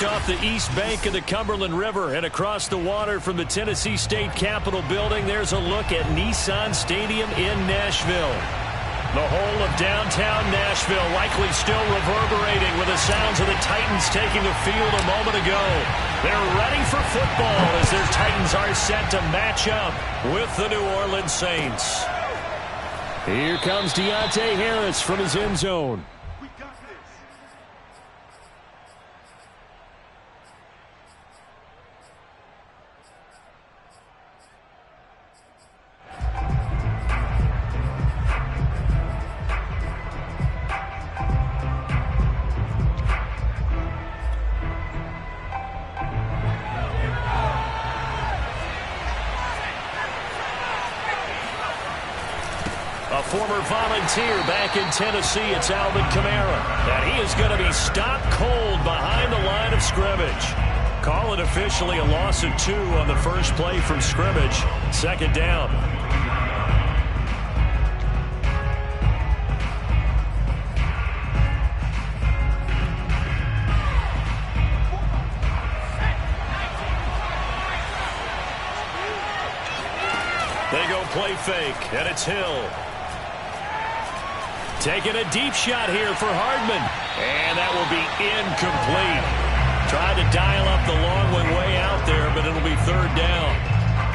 Just off the east bank of the Cumberland River and across the water from the Tennessee State Capitol building, there's a look at Nissan Stadium in Nashville. The whole of downtown Nashville likely still reverberating with the sounds of the Titans taking the field a moment ago. They're ready for football as their Titans are set to match up with the New Orleans Saints. Here comes Deontay Harris from his end zone. A former volunteer back in Tennessee, it's Alvin Kamara. And he is going to be stopped cold behind the line of scrimmage. Call it officially a loss of 2 on the first play from scrimmage. Second down. They go play fake, and it's Hill. Taking a deep shot here for Hardman. And that will be incomplete. Tried to dial up the long one way out there, but it'll be third down.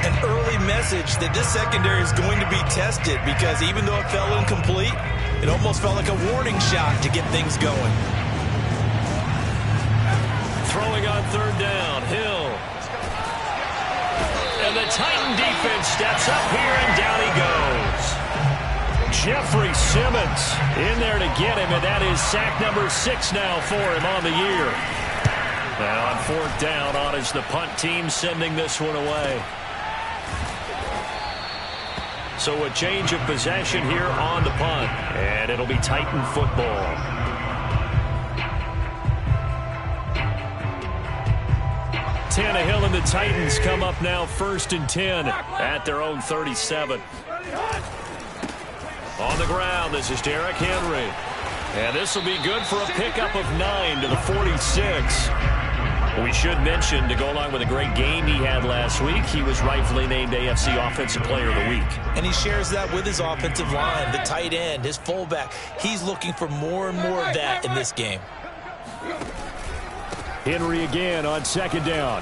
An early message that this secondary is going to be tested because even though it fell incomplete, it almost felt like a warning shot to get things going. Throwing on third down, Hill. And the Titan defense steps up here, and down he goes. Jeffrey Simmons in there to get him, and that is sack number 6 now for him on the year. Now on fourth down, on is the punt team sending this one away. So a change of possession here on the punt, and it'll be Titan football. Tannehill and the Titans come up now 1st and 10 at their own 37. On the ground, this is Derrick Henry. And this will be good for a pickup of 9 to the 46. We should mention, to go along with a great game he had last week, he was rightfully named AFC Offensive Player of the Week. And he shares that with his offensive line, the tight end, his fullback. He's looking for more and more of that in this game. Henry again on second down.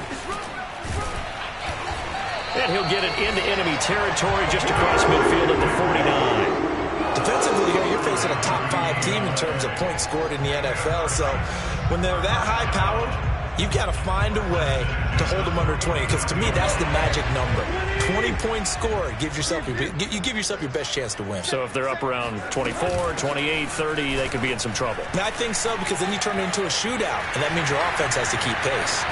And he'll get it into enemy territory just across midfield at the 49. Defensively here, you're facing a top 5 team in terms of points scored in the NFL. So when they're that high-powered, you've got to find a way to hold them under 20. Because to me, that's the magic number. 20 points scored, you give yourself your best chance to win. So if they're up around 24, 28, 30, they could be in some trouble. And I think so, because then you turn it into a shootout, and that means your offense has to keep pace.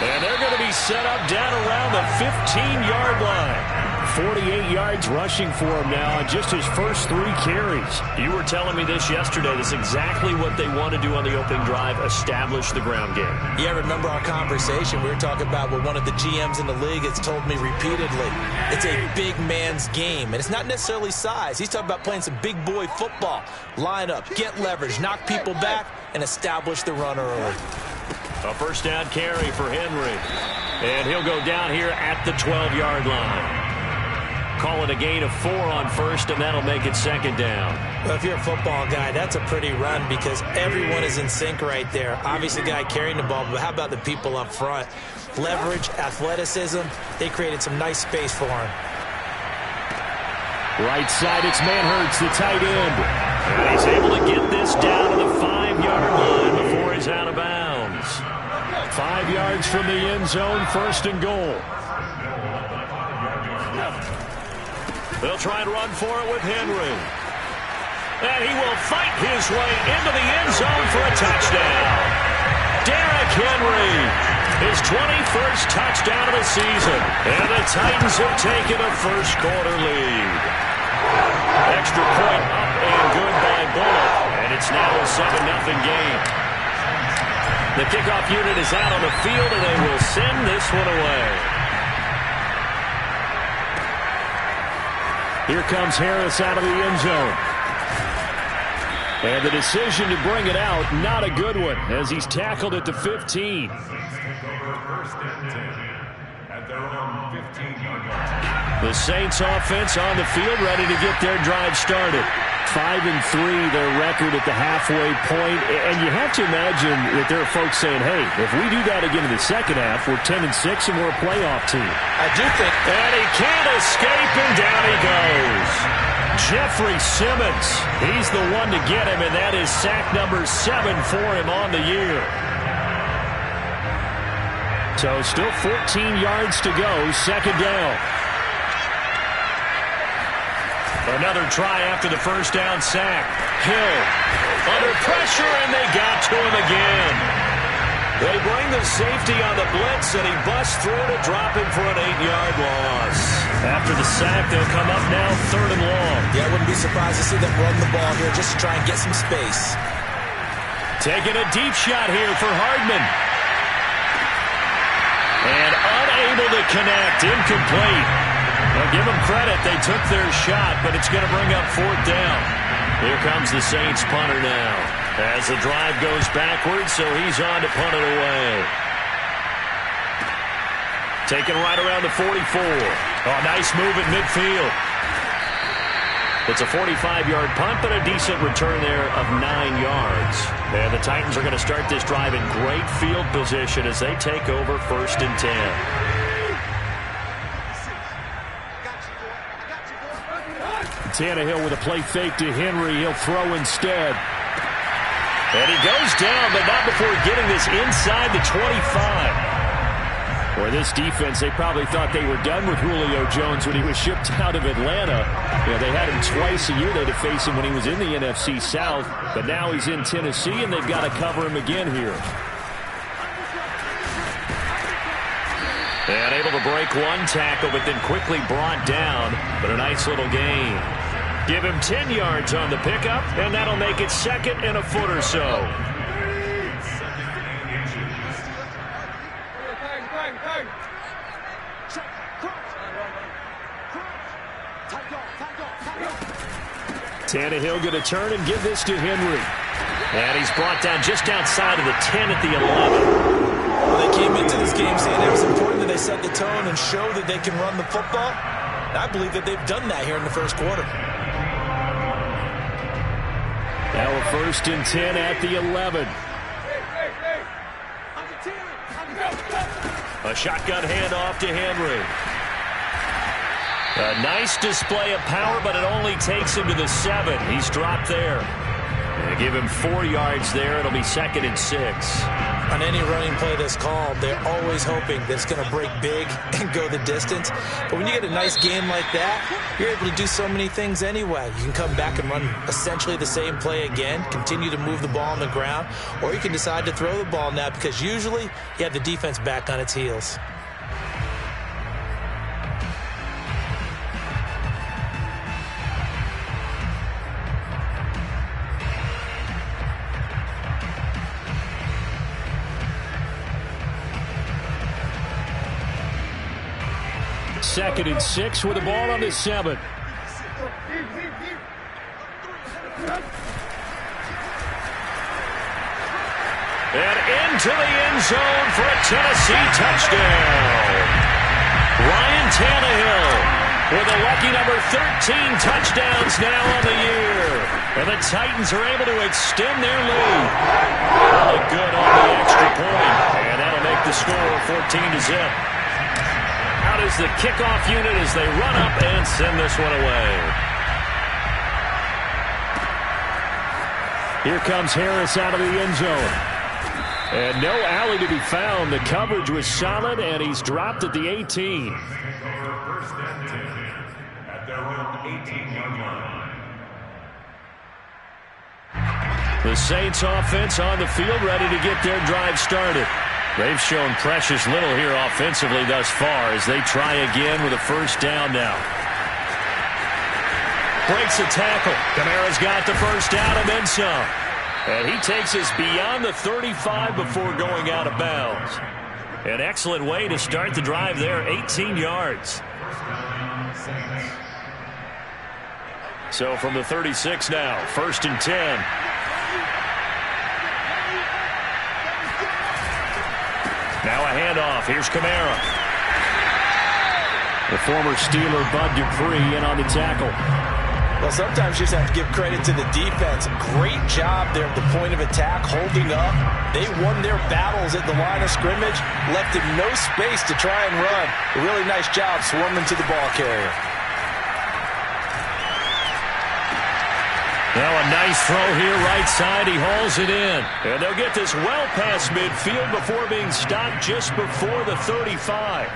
And they're going to be set up down around the 15-yard line. 48 yards rushing for him now on just his first 3 carries. You were telling me this yesterday. This is exactly what they want to do on the opening drive, establish the ground game. Yeah, remember our conversation. We were talking about what one of the GMs in the league has told me repeatedly. It's a big man's game, and it's not necessarily size. He's talking about playing some big boy football. Line up, get leverage, knock people back, and establish the run early. A first down carry for Henry. And he'll go down here at the 12-yard line. Call it a gain of 4 on first, and that'll make it second down. Well, if you're a football guy, that's a pretty run because everyone is in sync right there. Obviously, the guy carrying the ball, but how about the people up front? Leverage, athleticism, they created some nice space for him. Right side, it's Manhurts, the tight end. And he's able to get this down to the 5-yard line before he's out of bounds. 5 yards from the end zone, first and goal. They'll try and run for it with Henry. And he will fight his way into the end zone for a touchdown. Derrick Henry, his 21st touchdown of the season. And the Titans have taken a first-quarter lead. Extra point up and good by Bullock. And it's now a 7-0 game. The kickoff unit is out on the field, and they will send this one away. Here comes Harris out of the end zone. And the decision to bring it out, not a good one, as he's tackled at the 15. The Saints offense on the field, ready to get their drive started. 5-3, their record at the halfway point. And you have to imagine that there are folks saying, hey, if we do that again in the second half, we're 10-6 and we're a playoff team. I do think. And he can't escape, and down he goes. Jeffrey Simmons, he's the one to get him, and that is sack number 7 for him on the year. So still 14 yards to go, second down. Another try after the first down sack. Hill under pressure, and they got to him again. They bring the safety on the blitz, and he busts through to drop him for an 8-yard loss. After the sack, they'll come up now 3rd and long. Yeah, I wouldn't be surprised to see them run the ball here just to try and get some space. Taking a deep shot here for Hardman. And unable to connect, incomplete. Well, give them credit, they took their shot, but it's going to bring up 4th down. Here comes the Saints punter now. As the drive goes backwards, so he's on to punt it away. Taken right around the 44. Oh, nice move at midfield. It's a 45-yard punt, but a decent return there of 9 yards. And the Titans are going to start this drive in great field position as they take over 1st and 10. Tannehill with a play fake to Henry. He'll throw instead. And he goes down, but not before getting this inside the 25. Where this defense, they probably thought they were done with Julio Jones when he was shipped out of Atlanta. You know, they had him twice a year. They had to face him when he was in the NFC South. But now he's in Tennessee, and they've got to cover him again here. And able to break one tackle, but then quickly brought down. But a nice little gain. Give him 10 yards on the pickup, and that'll make it 2nd and a foot or so. Tannehill going to turn and give this to Henry. And he's brought down just outside of the 10 at the 11. Well, they came into this game saying it was important that they set the tone and show that they can run the football. I believe that they've done that here in the first quarter. Now a 1st and 10 at the 11. A shotgun handoff to Henry. A nice display of power, but it only takes him to the 7. He's dropped there. They give him 4 yards there. It'll be 2nd and 6. On any running play that's called, they're always hoping that it's going to break big and go the distance. But when you get a nice game like that, you're able to do so many things anyway. You can come back and run essentially the same play again, continue to move the ball on the ground, or you can decide to throw the ball now because usually you have the defense back on its heels. Second and 6 with the ball on the 7. And into the end zone for a Tennessee touchdown. Ryan Tannehill with a lucky number 13 touchdowns now on the year. And the Titans are able to extend their lead. Really good on the extra point. And that'll make the score 14-0. Out is the kickoff unit as they run up and send this one away. Here comes Harris out of the end zone. And no alley to be found. The coverage was solid, and he's dropped at the 18. The Saints offense on the field, ready to get their drive started. They've shown precious little here offensively thus far as they try again with a 1st down now. Breaks a tackle. Kamara's got the 1st down and then some. And he takes us beyond the 35 before going out of bounds. An excellent way to start the drive there, 18 yards. So from the 36 now, 1st and 10. Now a handoff. Here's Kamara. The former Steeler Bud Dupree in on the tackle. Well, sometimes you just have to give credit to the defense. Great job there at the point of attack, holding up. They won their battles at the line of scrimmage, left him no space to try and run. A really nice job swarming to the ball carrier. Now a nice throw here, right side. He hauls it in. And they'll get this well past midfield before being stopped just before the 35.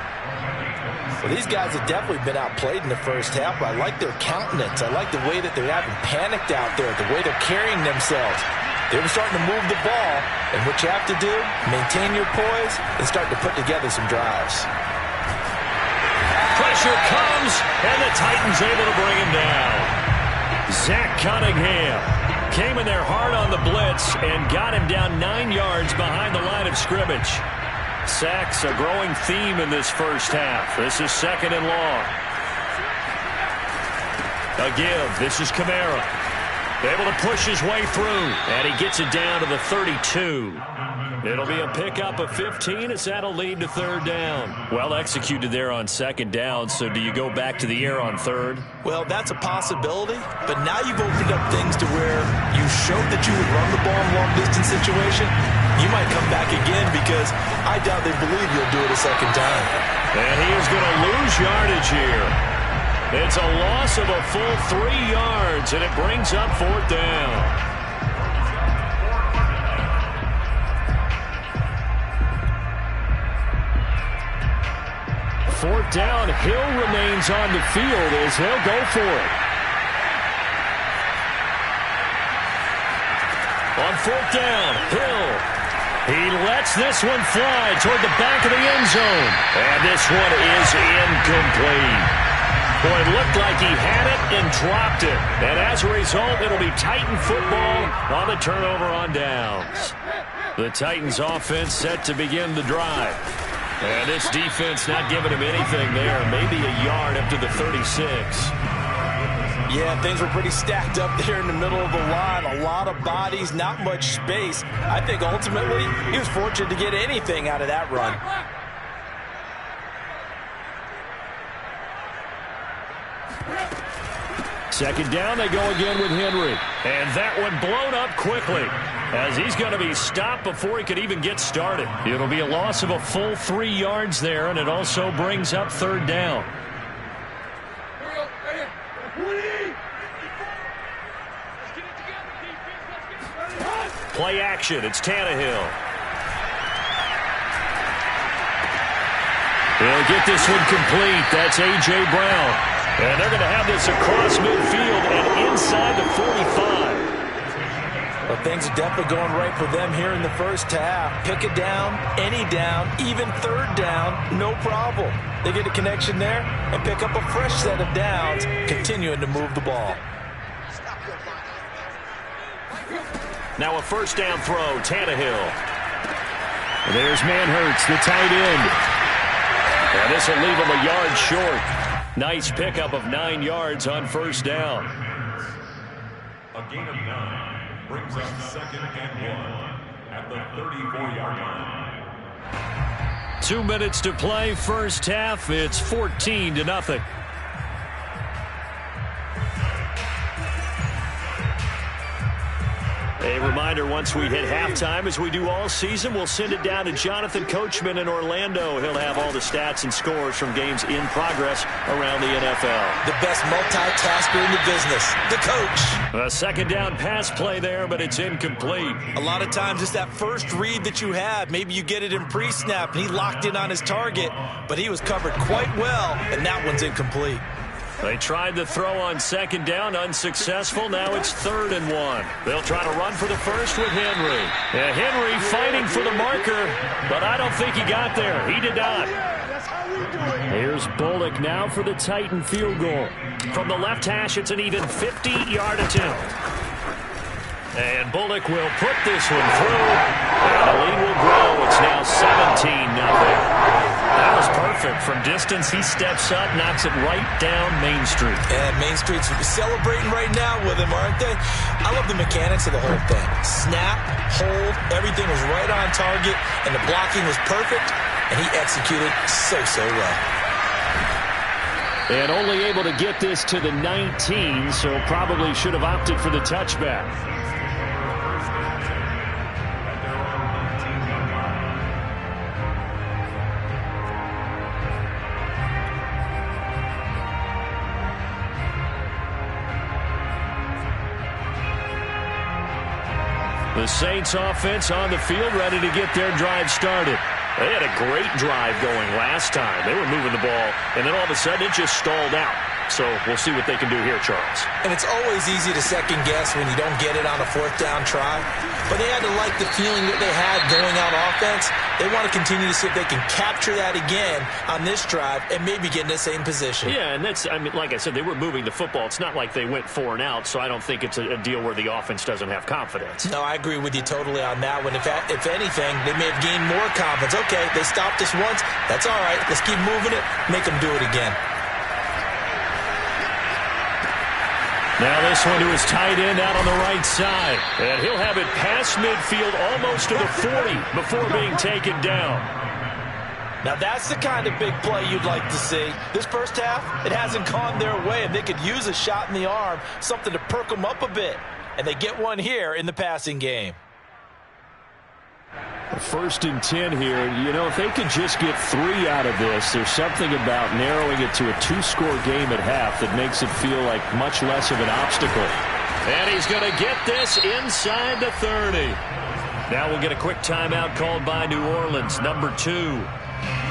Well, these guys have definitely been outplayed in the first half. I like their countenance. I like the way that they're having panicked out there, the way they're carrying themselves. They're starting to move the ball, and what you have to do, maintain your poise and start to put together some drives. Pressure comes, and the Titans able to bring him down. Zach Cunningham came in there hard on the blitz and got him down 9 yards behind the line of scrimmage. Sacks a growing theme in this first half. This is 2nd and long. A give. This is Kamara. Able to push his way through, and he gets it down to the 32. It'll be a pickup of 15 as that'll lead to 3rd down. Well executed there on 2nd down, so do you go back to the air on 3rd? Well, that's a possibility, but now you've opened up things to where you showed that you would run the ball in long-distance situation. You might come back again because I doubt they believe you'll do it a 2nd time. And he is going to lose yardage here. It's a loss of a full 3 yards, and it brings up 4th down. 4th down. Hill remains on the field as he'll go for it. On 4th down, Hill. He lets this one fly toward the back of the end zone. And this one is incomplete. Boy, it looked like he had it and dropped it. And as a result, it'll be Titan football on the turnover on downs. The Titans offense set to begin the drive. And this defense not giving him anything there. Maybe a yard up to the 36. Yeah, things were pretty stacked up there in the middle of the line. A lot of bodies, not much space. I think ultimately he was fortunate to get anything out of that run. Second down, they go again with Henry. And that one blown up quickly as he's going to be stopped before he could even get started. It'll be a loss of a full 3 yards there, and it also brings up 3rd down. Play action. It's Tannehill. He'll get this one complete. That's A.J. Brown. And they're going to have this across midfield and inside the 45. Well, things are definitely going right for them here in the first half. Pick it down, any down, even 3rd down, no problem. They get a connection there and pick up a fresh set of downs, continuing to move the ball. Now a 1st down throw, Tannehill. There's Manhurts, the tight end. And this will leave him a yard short. Nice pickup of 9 yards on 1st down. A gain of 9 brings up 2nd and 1 at the 34-yard line. 2 minutes to play, first half. It's 14-0. A reminder, once we hit halftime, as we do all season, we'll send it down to Jonathan Coachman in Orlando. He'll have all the stats and scores from games in progress around the NFL. The best multitasker in the business, the coach. A 2nd down pass play there, but it's incomplete. A lot of times it's that first read that you have. Maybe you get it in pre-snap, and he locked in on his target, but he was covered quite well, and that one's incomplete. They tried the throw on 2nd down, unsuccessful. Now it's 3rd and 1. They'll try to run for the first with Henry. And Henry fighting for the marker, but I don't think he got there. He did not. Here's Bullock now for the Titan field goal. From the left hash, it's an even 50-yard attempt. And Bullock will put this one through. And the lead will grow. It's now 17-0. That was perfect. From distance, he steps up, knocks it right down Main Street. And Main Street's celebrating right now with him, aren't they? I love the mechanics of the whole thing. Snap, hold, everything was right on target, and the blocking was perfect. and he executed so well. And only able to get this to the 19, so probably should have opted for the touchback. The Saints offense on the field, ready to get their drive started. They had a great drive going last time. They were moving the ball, and then all of a sudden it just stalled out. So we'll see what they can do here, Charles. And it's always easy to second guess when you don't get it on a fourth down try. But they had to like the feeling that they had going on offense. They want to continue to see if they can capture that again on this drive and maybe get in the same position. Yeah, and that's, I mean, like I said, they were moving the football. It's not like they went 4 and out, so I don't think it's a deal where the offense doesn't have confidence. No, I agree with you totally on that one. If anything, they may have gained more confidence. Okay, they stopped us once. That's all right. Let's keep moving it. Make them do it again. Now this one to his tight end out on the right side. And he'll have it past midfield almost to the 40 before being taken down. Now that's the kind of big play you'd like to see. This first half, it hasn't gone their way, and they could use a shot in the arm, something to perk them up a bit. And they get one here in the passing game. 1st and 10 here. You know, if they could just get 3 out of this, there's something about narrowing it to a 2-score game at half that makes it feel like much less of an obstacle. And he's going to get this inside the 30. Now we'll get a quick timeout called by New Orleans, number 2.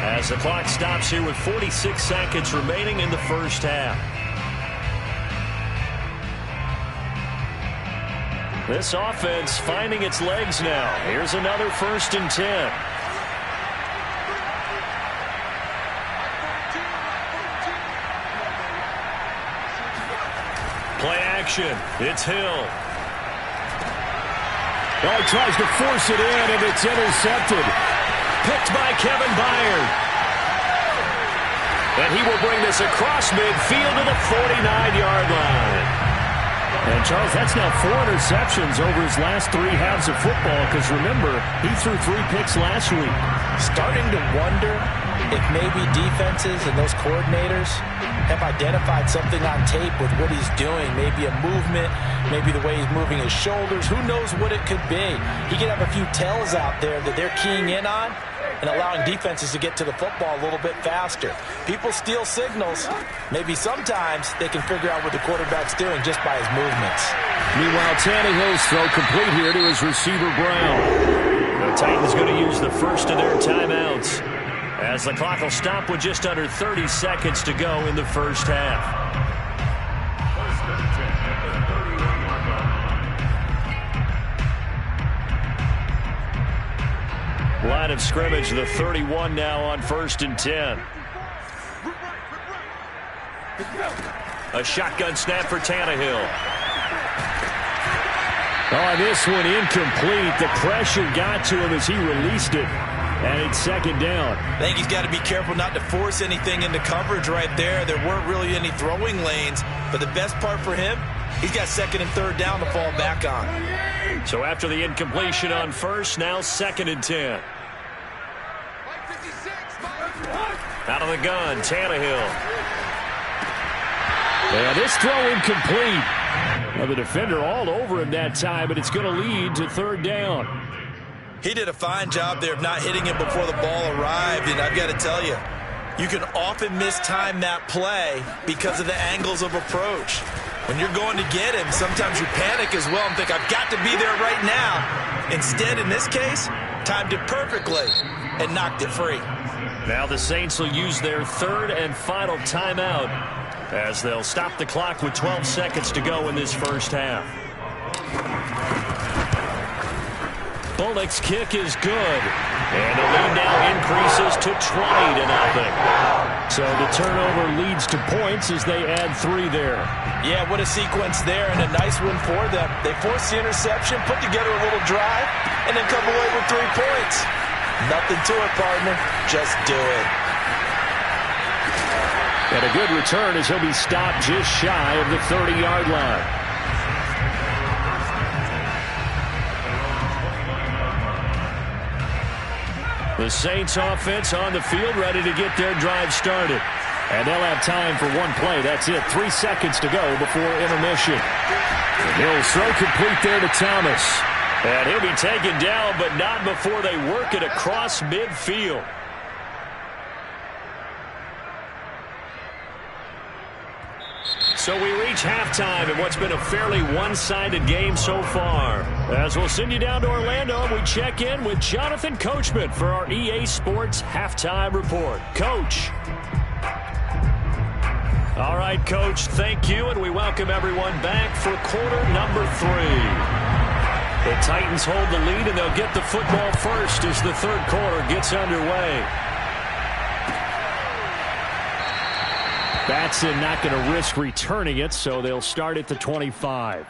As the clock stops here with 46 seconds remaining in the first half. This offense finding its legs now. Here's another 1st and 10. Play action. It's Hill. Oh, he tries to force it in, and it's intercepted. Picked by Kevin Byard. And he will bring this across midfield to the 49-yard line. And, Charles, that's now 4 interceptions over his last 3 halves of football, because, remember, he threw 3 picks last week. Starting to wonder if maybe defenses and those coordinators have identified something on tape with what he's doing. Maybe a movement, maybe the way he's moving his shoulders. Who knows what it could be? He could have a few tells out there that they're keying in on and allowing defenses to get to the football a little bit faster. People steal signals. Maybe sometimes they can figure out what the quarterback's doing just by his movements. Meanwhile, Tannehill's throw complete here to his receiver, Brown. The Titans going to use the first of their timeouts as the clock will stop with just under 30 seconds to go in the first half. Line of scrimmage, the 31 now on 1st and 10. A shotgun snap for Tannehill. Oh, this one incomplete. The pressure got to him as he released it. And it's 2nd down. I think he's got to be careful not to force anything into coverage right there. There weren't really any throwing lanes. But the best part for him, he's got 2nd and 3rd down to fall back on. So after the incompletion on 1st, now 2nd and 10. Out of the gun, Tannehill. And this throw incomplete. Well, the defender all over him that time, but it's going to lead to 3rd down. He did a fine job there of not hitting him before the ball arrived, and I've got to tell you, you can often mistime that play because of the angles of approach. When you're going to get him, sometimes you panic as well and think, I've got to be there right now. Instead, in this case, timed it perfectly and knocked it free. Now the Saints will use their 3rd and final timeout as they'll stop the clock with 12 seconds to go in this first half. Bullock's kick is good. And the lead now increases to 20-0. So the turnover leads to points as they add 3 there. Yeah, what a sequence there, and a nice one for them. They force the interception, put together a little drive, and then come away with 3 points. Nothing to it, partner. Just do it. And a good return as he'll be stopped just shy of the 30-yard line. The The Saints offense on the field, ready to get their drive started. And they'll have time for one play. That's it. 3 seconds to go before intermission. He'll throw complete there to Thomas. And he'll be taken down, but not before they work it across midfield. So we reach halftime in what's been a fairly one-sided game so far. As we'll send you down to Orlando, and we check in with Jonathan Coachman for our EA Sports Halftime Report. Coach. All right, Coach, thank you, and we welcome everyone back for quarter number 3. The Titans hold the lead, and they'll get the football first as the third quarter gets underway. Batson not going to risk returning it, so they'll start at the 25.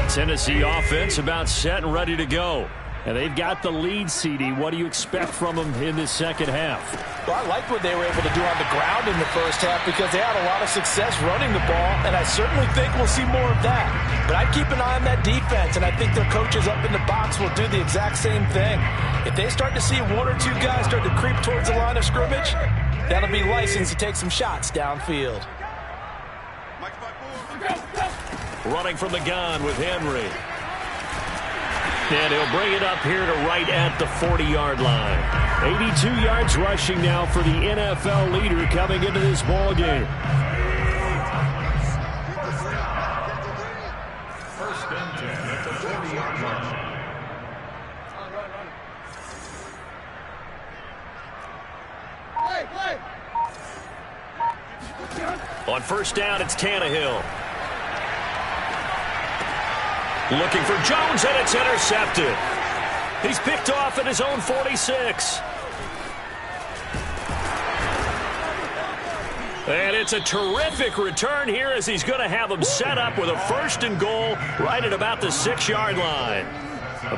Tennessee offense about set and ready to go. And they've got the lead, CD. What do you expect from them in this second half? Well, I like what they were able to do on the ground in the first half because they had a lot of success running the ball, and I certainly think we'll see more of that. But I'd keep an eye on that defense, and I think their coaches up in the box will do the exact same thing. If they start to see 1 or 2 guys start to creep towards the line of scrimmage, that'll be licensed to take some shots downfield. Running from the gun with Henry. And he'll bring it up here to right at the 40-yard line. 82 yards rushing now for the NFL leader coming into this ball game. First and 10 at the 40-yard line. On first down, it's Tannehill. Looking for Jones, and it's intercepted. He's picked off at his own 46. And it's a terrific return here as he's going to have him set up with a first and goal right at about the 6-yard line.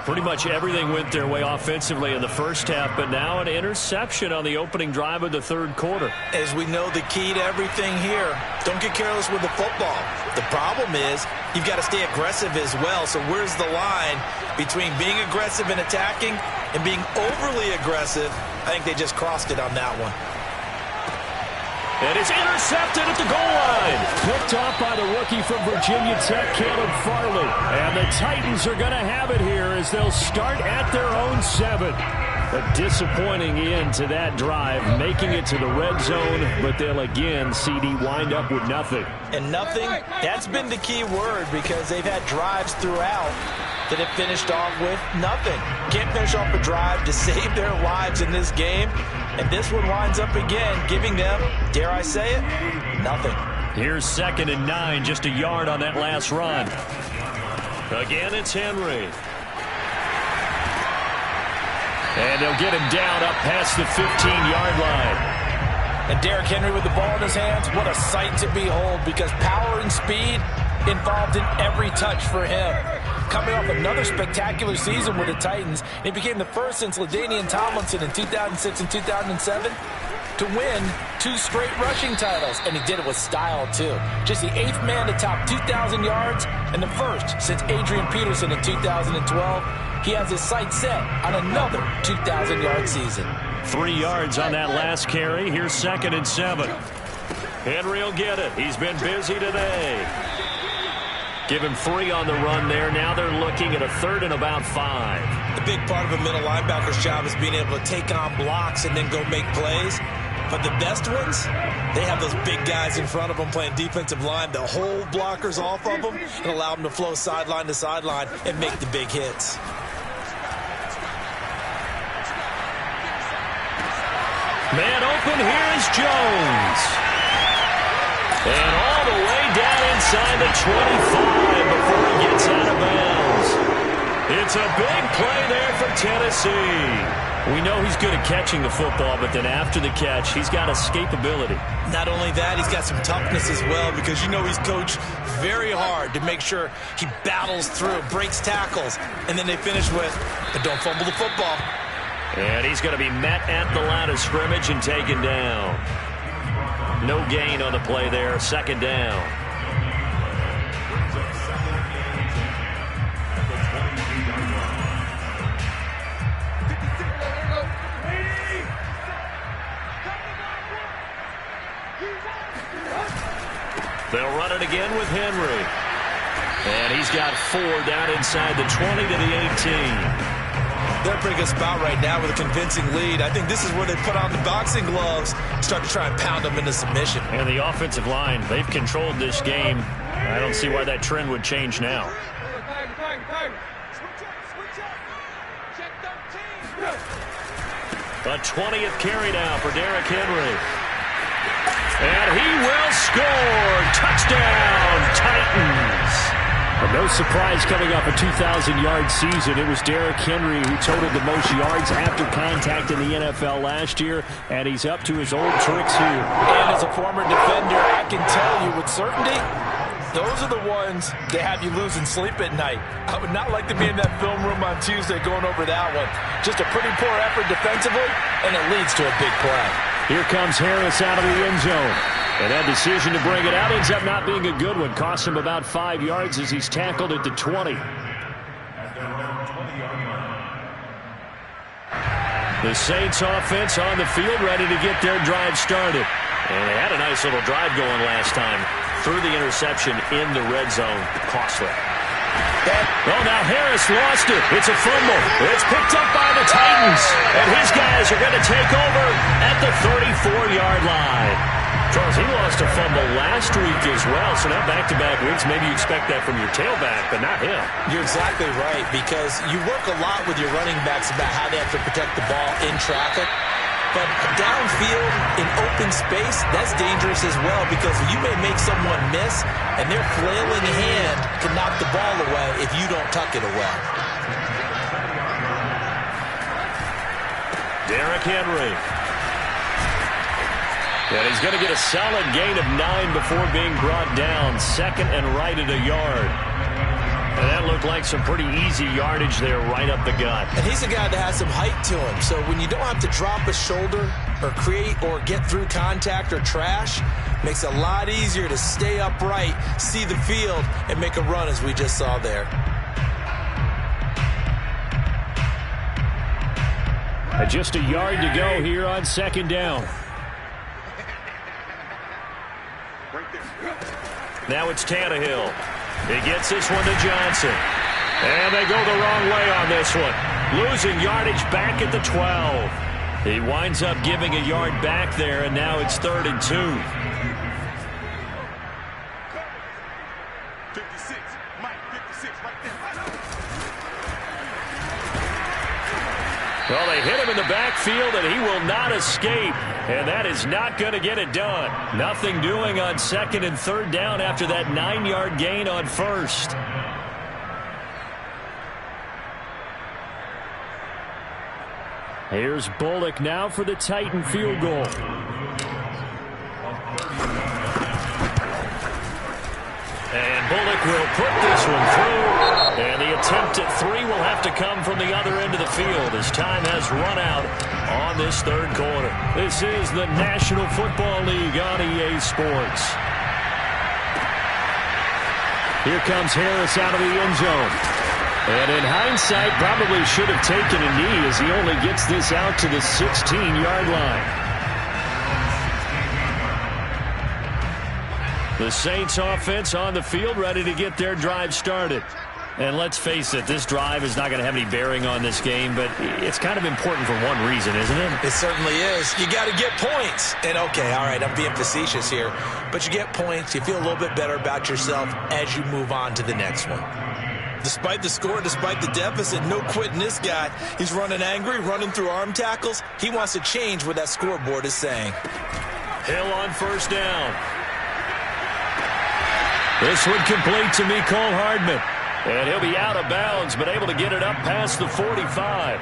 Pretty much everything went their way offensively in the first half, but now an interception on the opening drive of the third quarter. As we know, the key to everything here, don't get careless with the football. The problem is you've got to stay aggressive as well. So where's the line between being aggressive and attacking and being overly aggressive? I think they just crossed it on that one. And it's intercepted at the goal line. Picked off by the rookie from Virginia Tech, Caleb Farley. And the Titans are going to have it here as they'll start at their own 7. A disappointing end to that drive, making it to the red zone, but they'll again, CD, wind up with nothing. And nothing, that's been the key word because they've had drives throughout that have finished off with nothing. Can't finish off a drive to save their lives in this game. And this one winds up again, giving them, dare I say it, nothing. Here's 2nd and 9, just a yard on that last run. Again, it's Henry. And they'll get him down up past the 15-yard line. And Derrick Henry with the ball in his hands, what a sight to behold because power and speed involved in every touch for him. Coming off another spectacular season with the Titans, he became the first since LaDainian Tomlinson in 2006 and 2007 to win 2 straight rushing titles, and he did it with style too. Just the 8th man to top 2,000 yards and the first since Adrian Peterson in 2012. He has his sights set on another 2,000-yard season. 3 yards on that last carry. Here's 2nd and 7. Henry will get it. He's been busy today. Give him 3 on the run there. Now they're looking at a 3rd and about 5. The big part of a middle linebacker's job is being able to take on blocks and then go make plays. But the best ones, they have those big guys in front of them playing defensive line. They'll hold blockers off of them and allow them to flow sideline to sideline and make the big hits. Man open, here is Jones. And all the way down inside the 25 before he gets out of bounds. It's a big play there for Tennessee. We know he's good at catching the football, but then after the catch, he's got escapability. Not only that, he's got some toughness as well because you know he's coached very hard to make sure he battles through, breaks tackles, and then they finish with, but don't fumble the football. And he's going to be met at the line of scrimmage and taken down. No gain on the play there. Second down. They'll run it again with Henry. And he's got 4 down inside the 20 to the 18. They're a pretty good spot right now with a convincing lead. I think this is where they put on the boxing gloves, start to try and pound them into submission. And the offensive line, they've controlled this game. I don't see why that trend would change now. A 20th carry now for Derrick Henry. And he will score. Touchdown, Titans. And no surprise coming off a 2,000-yard season. It was Derrick Henry who totaled the most yards after contact in the NFL last year, and he's up to his old tricks here. And as a former defender, I can tell you with certainty, those are the ones that have you losing sleep at night. I would not like to be in that film room on Tuesday going over that one. Just a pretty poor effort defensively, and it leads to a big play. Here comes Harris out of the end zone. And that decision to bring it out ends up not being a good one. Costs him about 5 yards as he's tackled at the 20. The Saints offense on the field ready to get their drive started. And they had a nice little drive going last time. Through the interception in the red zone. Costly. Oh, now Harris lost it. It's a fumble. It's picked up by the Titans. And his guys are going to take over at the 34-yard line. Charles, he lost a fumble last week as well, so now back-to-back weeks, maybe you expect that from your tailback, but not him. You're exactly right, because you work a lot with your running backs about how they have to protect the ball in traffic, but downfield in open space, that's dangerous as well, because you may make someone miss, and their flailing hand can knock the ball away if you don't tuck it away. Derrick Henry. And he's going to get a solid gain of 9 before being brought down. Second and right at a yard. And that looked like some pretty easy yardage there right up the gut. And he's a guy that has some height to him. So when you don't have to drop a shoulder or create or get through contact or trash, makes it a lot easier to stay upright, see the field, and make a run as we just saw there. Just a yard to go here on second down. Now it's Tannehill. He gets this one to Johnson. And they go the wrong way on this one. Losing yardage back at the 12. He winds up giving a yard back there, and now it's 3rd and 2. 56, Mike, 56, right there. Well, they hit him in the backfield, and he will not escape. And that is not going to get it done. Nothing doing on 2nd and 3rd down after that 9-yard gain on 1st. Here's Bullock now for the Titan field goal. And Bullock will put this one through. And the attempt at 3 will have to come from the other end of the field as time has run out on this 3rd quarter. This is the National Football League on EA Sports. Here comes Harris out of the end zone. And in hindsight, probably should have taken a knee as he only gets this out to the 16-yard line. The Saints offense on the field ready to get their drive started. And let's face it, this drive is not going to have any bearing on this game, but it's kind of important for one reason, isn't it? It certainly is. You got to get points. And okay, all right, I'm being facetious here, but you get points, you feel a little bit better about yourself as you move on to the next one. Despite the score, despite the deficit, no quitting this guy. He's running angry, running through arm tackles. He wants to change what that scoreboard is saying. Hill on 1st down. This one complete to Mecole Hardman. And he'll be out of bounds, but able to get it up past the 45.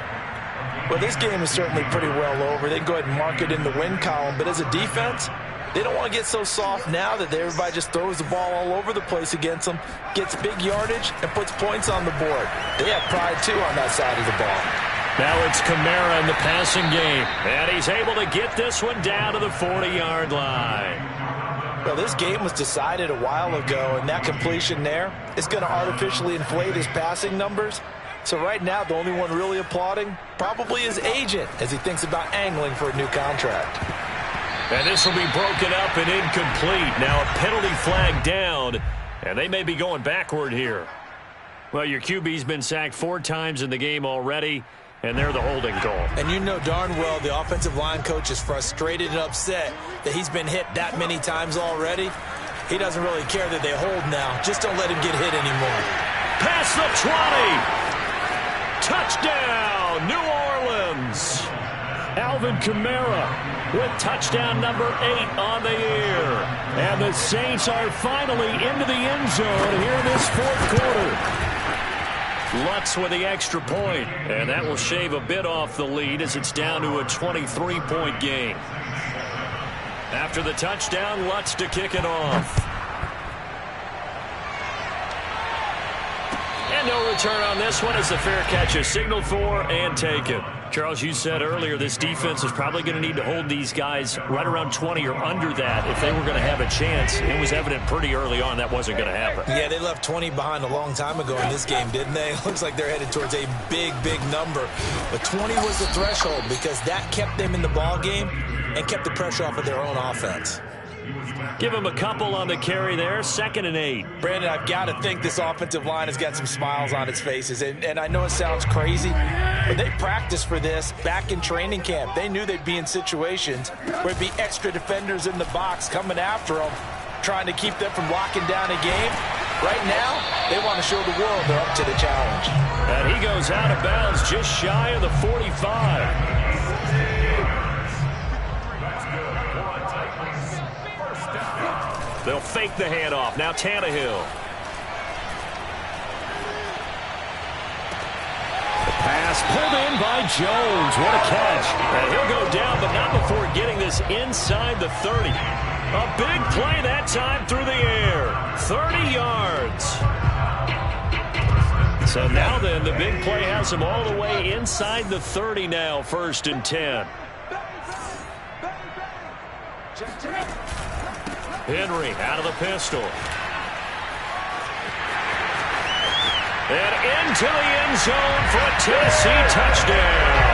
Well, this game is certainly pretty well over. They can go ahead and mark it in the win column, but as a defense, they don't want to get so soft now that everybody just throws the ball all over the place against them, gets big yardage, and puts points on the board. They have pride, too, on that side of the ball. Now it's Kamara in the passing game. And he's able to get this one down to the 40-yard line. Well, this game was decided a while ago, and that completion there is going to artificially inflate his passing numbers. So right now, the only one really applauding probably his agent as he thinks about angling for a new contract. And this will be broken up and incomplete. Now a penalty flag down, and they may be going backward here. Well, your QB's been sacked 4 times in the game already, and they're the holding call. And you know darn well the offensive line coach is frustrated and upset that he's been hit that many times already. He doesn't really care that they hold now. Just don't let him get hit anymore. Past the 20. Touchdown, New Orleans. Alvin Kamara with touchdown number 8 on the year. And the Saints are finally into the end zone here in this fourth quarter. Lutz with the extra point, and that will shave a bit off the lead as it's down to a 23-point game. After the touchdown, Lutz to kick it off. And no return on this one as the fair catch is signaled for and taken. Charles, you said earlier this defense is probably going to need to hold these guys right around 20 or under that if they were going to have a chance. It was evident pretty early on that wasn't going to happen. Yeah, they left 20 behind a long time ago in this game, didn't they? It looks like they're headed towards a big, big number. But 20 was the threshold because that kept them in the ball game and kept the pressure off of their own offense. Give him a couple on the carry there. 2nd and 8. Brandon, I've got to think this offensive line has got some smiles on its faces. And I know it sounds crazy, but they practiced for this back in training camp. They knew they'd be in situations where there'd be extra defenders in the box coming after them, trying to keep them from locking down a game. Right now, they want to show the world they're up to the challenge. And he goes out of bounds just shy of the 45. They'll fake the handoff. Now Tannehill. The pass pulled in by Jones. What a catch. And he'll go down, but not before getting this inside the 30. A big play that time through the air. 30 yards. So now then, the big play has him all the way inside the 30 now. 1st and 10. Henry out of the pistol. And into the end zone for a Tennessee touchdown.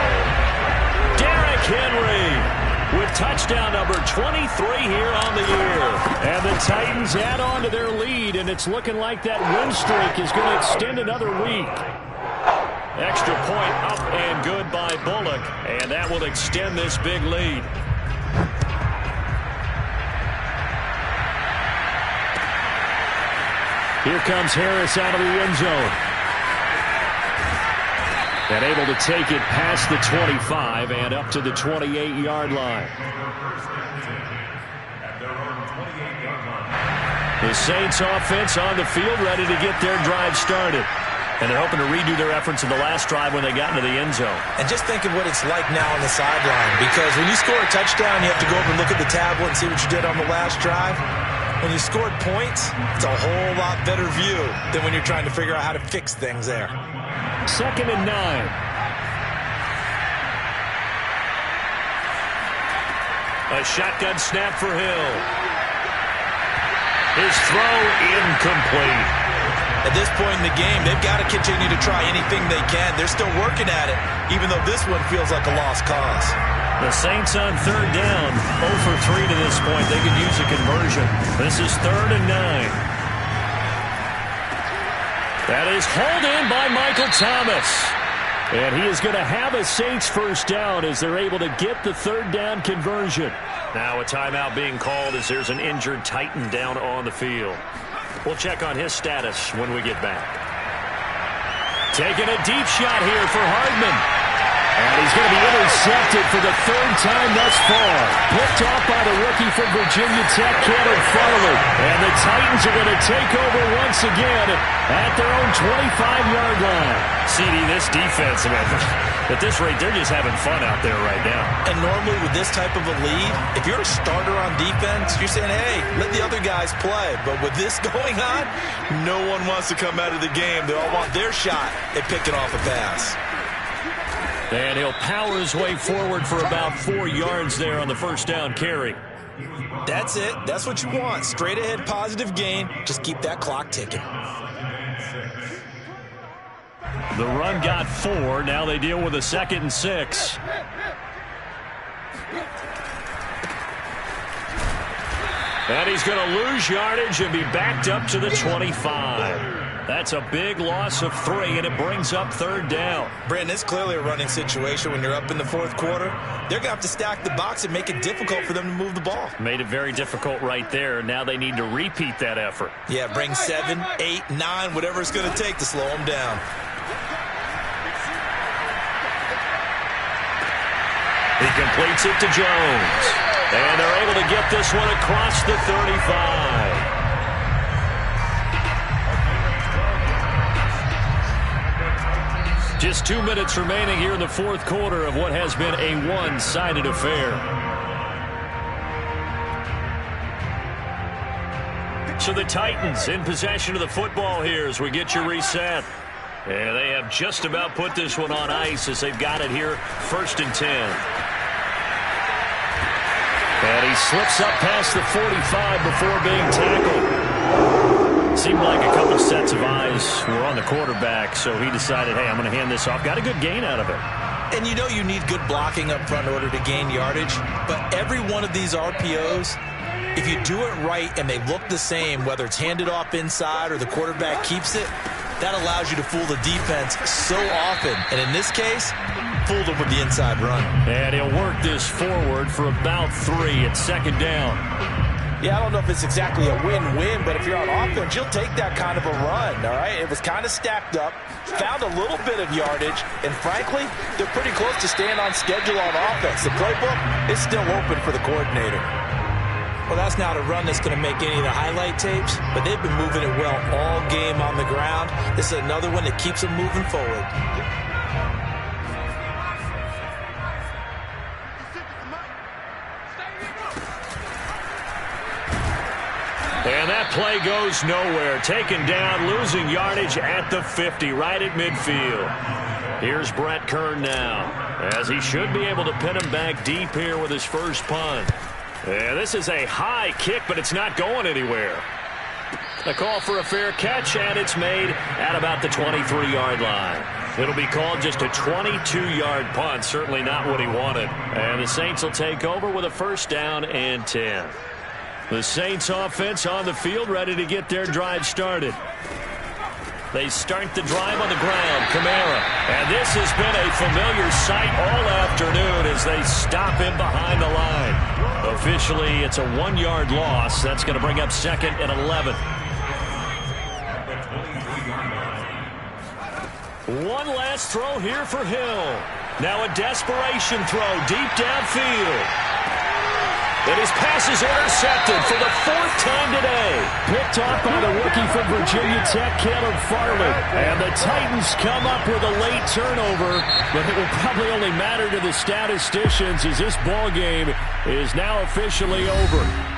Derrick Henry with touchdown number 23 here on the year. And the Titans add on to their lead, and it's looking like that win streak is going to extend another week. Extra point up and good by Bullock, and that will extend this big lead. Here comes Harris out of the end zone. And able to take it past the 25 and up to the 28-yard line. The Saints offense on the field ready to get their drive started. And they're hoping to redo their efforts in the last drive when they got into the end zone. And just think of what it's like now on the sideline. Because when you score a touchdown, you have to go over and look at the tablet and see what you did on the last drive. When you scored points, it's a whole lot better view than when you're trying to figure out how to fix things there. 2nd and 9. A shotgun snap for Hill. His throw incomplete. At this point in the game, they've got to continue to try anything they can. They're still working at it, even though this one feels like a lost cause. The Saints on 3rd down, 0 for 3 to this point. They could use a conversion. This is 3rd and 9. That is hauled in by Michael Thomas. And he is going to have a Saints first down as they're able to get the 3rd down conversion. Now a timeout being called as there's an injured Titan down on the field. We'll check on his status when we get back. Taking a deep shot here for Hardman. And he's going to be intercepted for the 3rd time thus far. Picked off by the rookie from Virginia Tech, Cameron Farley. And the Titans are going to take over once again at their own 25-yard line. CD, this defense, at this rate, they're just having fun out there right now. And normally with this type of a lead, if you're a starter on defense, you're saying, hey, let the other guys play. But with this going on, no one wants to come out of the game. They all want their shot at picking off a pass. And he'll power his way forward for about 4 yards there on the first down carry. That's it. That's what you want. Straight ahead positive gain. Just keep that clock ticking. The run got 4. Now they deal with a 2nd and 6. And he's going to lose yardage and be backed up to the 25. That's a big loss of 3, and it brings up 3rd down. Brandon, it's clearly a running situation when you're up in the 4th quarter. They're going to have to stack the box and make it difficult for them to move the ball. Made it very difficult right there. Now they need to repeat that effort. Yeah, bring 7, 8, 9, whatever it's going to take to slow them down. He completes it to Jones. And they're able to get this one across the 35. Just 2 minutes remaining here in the 4th quarter of what has been a one-sided affair. So the Titans in possession of the football here as we get you reset. And they have just about put this one on ice as they've got it here, 1st and 10. And he slips up past the 45 before being tackled. Seemed like a couple sets of eyes were on the quarterback, so he decided, hey, I'm going to hand this off. Got a good gain out of it. And you know you need good blocking up front in order to gain yardage, but every one of these RPOs, if you do it right and they look the same, whether it's handed off inside or the quarterback keeps it, that allows you to fool the defense so often. And in this case, fooled them with the inside run. And he'll work this forward for about 3 at 2nd down. Yeah, I don't know if it's exactly a win-win, but if you're on offense, you'll take that kind of a run, all right? It was kind of stacked up, found a little bit of yardage, and frankly, they're pretty close to staying on schedule on offense. The playbook is still open for the coordinator. Well, that's not a run that's going to make any of the highlight tapes, but they've been moving it well all game on the ground. This is another one that keeps them moving forward. And that play goes nowhere. Taken down, losing yardage at the 50, right at midfield. Here's Brett Kern now, as he should be able to pin him back deep here with his first punt. Yeah, this is a high kick, but it's not going anywhere. A call for a fair catch, and it's made at about the 23-yard line. It'll be called just a 22-yard punt, certainly not what he wanted. And the Saints will take over with a 1st down and 10. The Saints offense on the field, ready to get their drive started. They start the drive on the ground, Kamara. And this has been a familiar sight all afternoon as they stop him behind the line. Officially, it's a 1-yard loss. That's going to bring up 2nd and 11. One last throw here for Hill. Now a desperation throw deep downfield. And his pass is intercepted for the 4th time today. Picked off by the rookie from Virginia Tech, Caleb Farley. And the Titans come up with a late turnover, but it will probably only matter to the statisticians as this ball game is now officially over.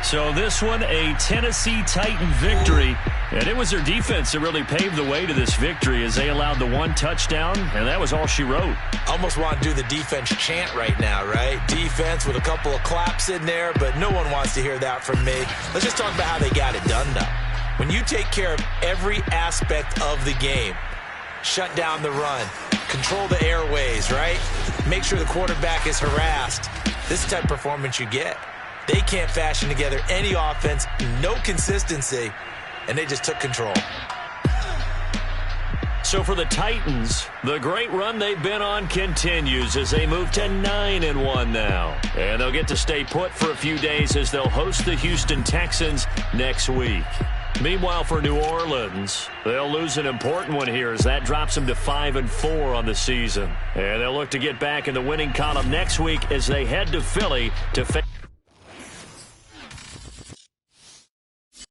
So this one, a Tennessee Titan victory. And it was their defense that really paved the way to this victory as they allowed the 1 touchdown, and that was all she wrote. Almost want to do the defense chant right now, right? Defense with a couple of claps in there, but no one wants to hear that from me. Let's just talk about how they got it done, though. When you take care of every aspect of the game, shut down the run, control the airways, right? Make sure the quarterback is harassed. This is the type of performance you get. They can't fashion together any offense, no consistency, and they just took control. So for the Titans, the great run they've been on continues as they move to 9-1 now. And they'll get to stay put for a few days as they'll host the Houston Texans next week. Meanwhile, for New Orleans, they'll lose an important one here as that drops them to 5-4 on the season. And they'll look to get back in the winning column next week as they head to Philly to face